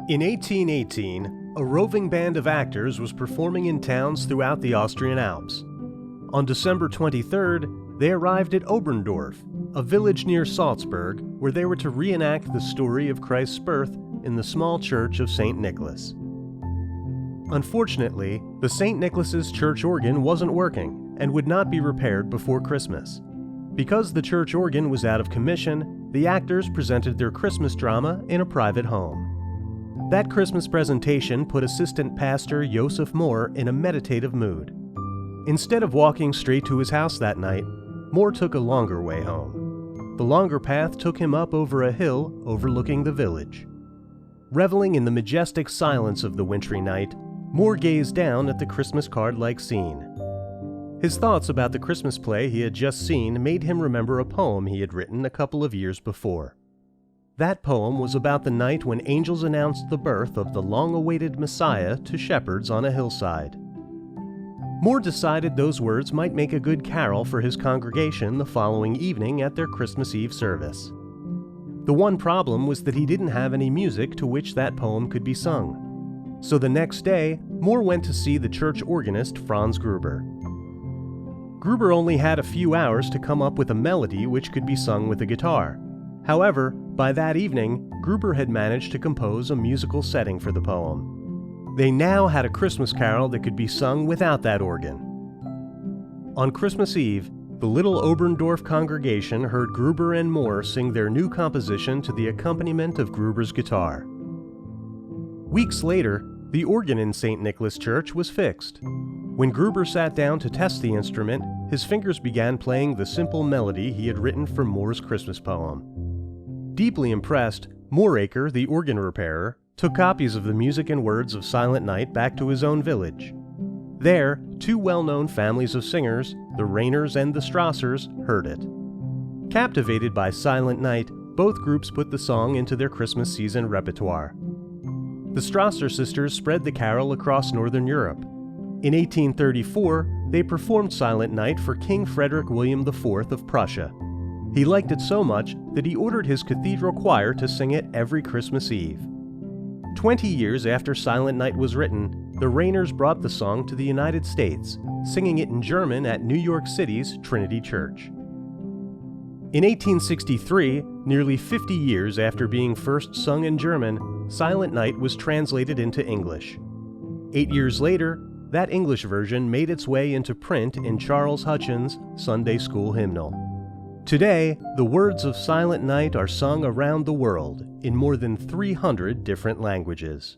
In 1818, a roving band of actors was performing in towns throughout the Austrian Alps. On December 23rd, they arrived at Oberndorf, a village near Salzburg, where they were to reenact the story of Christ's birth in the small church of St. Nicholas. Unfortunately, the St. Nicholas's church organ wasn't working and would not be repaired before Christmas. Because the church organ was out of commission, the actors presented their Christmas drama in a private home. That Christmas presentation put assistant pastor Joseph Mohr in a meditative mood. Instead of walking straight to his house that night, Mohr took a longer way home. The longer path took him up over a hill overlooking the village. Reveling in the majestic silence of the wintry night, Mohr gazed down at the Christmas card-like scene. His thoughts about the Christmas play he had just seen made him remember a poem he had written a couple of years before. That poem was about the night when angels announced the birth of the long-awaited Messiah to shepherds on a hillside. Mohr decided those words might make a good carol for his congregation the following evening at their Christmas Eve service. The one problem was that he didn't have any music to which that poem could be sung. So the next day, Mohr went to see the church organist Franz Gruber. Gruber only had a few hours to come up with a melody which could be sung with a guitar. However, by that evening, Gruber had managed to compose a musical setting for the poem. They now had a Christmas carol that could be sung without that organ. On Christmas Eve, the little Oberndorf congregation heard Gruber and Mohr sing their new composition to the accompaniment of Gruber's guitar. Weeks later, the organ in St. Nicholas Church was fixed. When Gruber sat down to test the instrument, his fingers began playing the simple melody he had written for Mohr's Christmas poem. Deeply impressed, Mohracre, the organ repairer, took copies of the music and words of Silent Night back to his own village. There, two well-known families of singers, the Rainers and the Strassers, heard it. Captivated by Silent Night, both groups put the song into their Christmas season repertoire. The Strasser sisters spread the carol across Northern Europe. In 1834, they performed Silent Night for King Frederick William IV of Prussia. He liked it so much that he ordered his cathedral choir to sing it every Christmas Eve. 20 years after Silent Night was written, the Rainers brought the song to the United States, singing it in German at New York City's Trinity Church. In 1863, nearly 50 years after being first sung in German, Silent Night was translated into English. 8 years later, that English version made its way into print in Charles Hutchins' Sunday School Hymnal. Today, the words of Silent Night are sung around the world in more than 300 different languages.